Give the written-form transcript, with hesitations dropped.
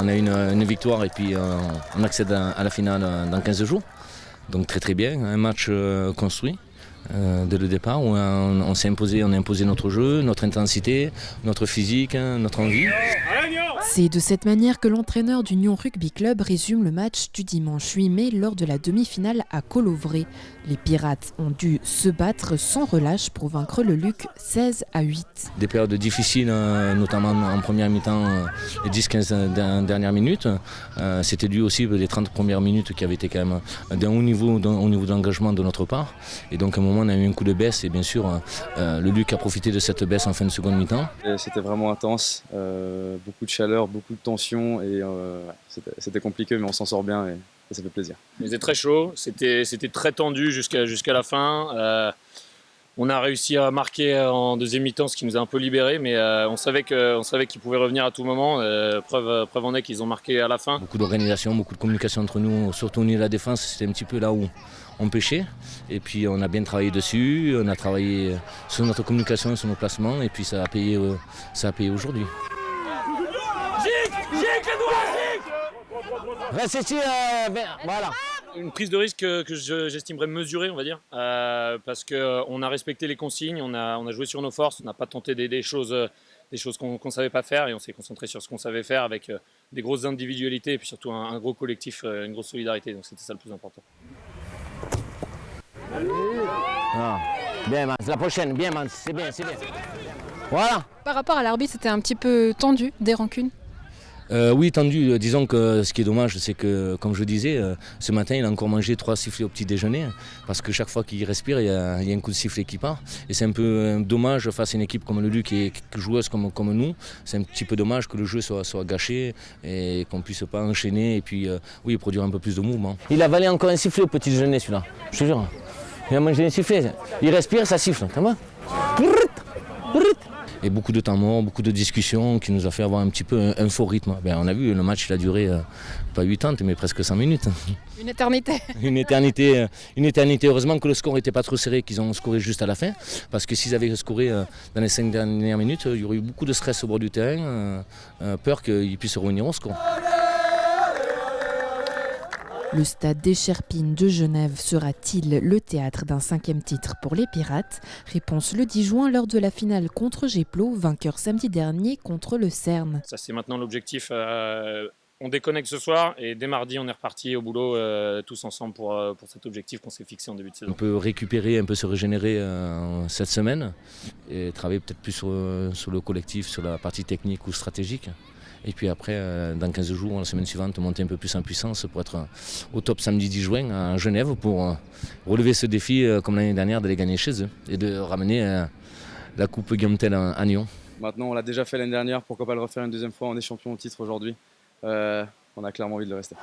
On a une victoire et puis on accède à la finale dans 15 jours. Donc très bien, un match construit dès le départ où on s'est imposé, on a imposé notre jeu, notre intensité, notre physique, notre envie. C'est de cette manière que l'entraîneur du Nyon Rugby Club résume le match du dimanche 8 mai lors de la demi-finale à Colovray. Les Pirates ont dû se battre sans relâche pour vaincre le Luc 16-8. Des périodes difficiles, notamment en première mi-temps, les 10-15 dernières minutes. C'était dû aussi aux 30 premières minutes qui avaient été quand même d'un haut niveau d'engagement de notre part. Et donc à un moment on a eu un coup de baisse et bien sûr le Luc a profité de cette baisse en fin de seconde mi-temps. C'était vraiment intense, beaucoup de chaleur, beaucoup de tension et c'était compliqué mais on s'en sort bien et ça fait plaisir. Il faisait très chaud, c'était très tendu jusqu'à la fin. On a réussi à marquer en deuxième mi-temps, ce qui nous a un peu libérés, mais on savait qu'ils pouvaient revenir à tout moment. Preuve en est qu'ils ont marqué à la fin. Beaucoup d'organisation, beaucoup de communication entre nous, surtout au niveau de la défense, c'était un petit peu là où on pêchait. Et puis on a bien travaillé dessus, on a travaillé sur notre communication, sur nos placements, et puis ça a payé aujourd'hui. Reste ici, voilà. Une prise de risque que j'estimerais mesurée, on va dire, parce qu'on a respecté les consignes, on a joué sur nos forces, on n'a pas tenté des choses qu'on ne savait pas faire et on s'est concentré sur ce qu'on savait faire avec des grosses individualités et puis surtout un gros collectif, une grosse solidarité, donc c'était ça le plus important. Ah, bien, man. La prochaine, bien, man. C'est bien. Voilà. Par rapport à l'arbitre, c'était un petit peu tendu, des rancunes? Oui, tendu. Disons que ce qui est dommage, c'est que, comme je disais, ce matin, il a encore mangé 3 sifflets au petit déjeuner, parce que chaque fois qu'il respire, il y a un coup de sifflet qui part. Et c'est un peu dommage face à une équipe comme le Luc, qui est joueuse comme nous. C'est un petit peu dommage que le jeu soit gâché et qu'on ne puisse pas enchaîner et puis produire un peu plus de mouvement. Il a avalé encore un sifflet au petit déjeuner, celui-là. Je te jure. Il a mangé un sifflet. Il respire, ça siffle. T'as vu ? Et beaucoup de temps mort, beaucoup de discussions qui nous a fait avoir un petit peu un faux rythme. On a vu, le match il a duré pas 80 mais presque 100 minutes. Une éternité. Une éternité. Heureusement que le score n'était pas trop serré, qu'ils ont scoré juste à la fin. Parce que s'ils avaient scoré dans les 5 dernières minutes, il y aurait eu beaucoup de stress au bord du terrain, peur qu'ils puissent revenir au score. Le stade d'Echerpine de Genève sera-t-il le théâtre d'un 5e titre pour les Pirates? Réponse le 10 juin lors de la finale contre Geplo, vainqueur samedi dernier contre le CERN. Ça c'est maintenant l'objectif. On déconnecte ce soir et dès mardi on est reparti au boulot tous ensemble pour cet objectif qu'on s'est fixé en début de saison. On peut récupérer, un peu se régénérer cette semaine et travailler peut-être plus sur le collectif, sur la partie technique ou stratégique. Et puis après, dans 15 jours, la semaine suivante, monter un peu plus en puissance pour être au top samedi 10 juin à Genève pour relever ce défi comme l'année dernière d'aller gagner chez eux et de ramener la coupe Guillaume Tell à Nyon. Maintenant, on l'a déjà fait l'année dernière, pourquoi pas le refaire une deuxième fois? On est champion au titre aujourd'hui. On a clairement envie de le rester.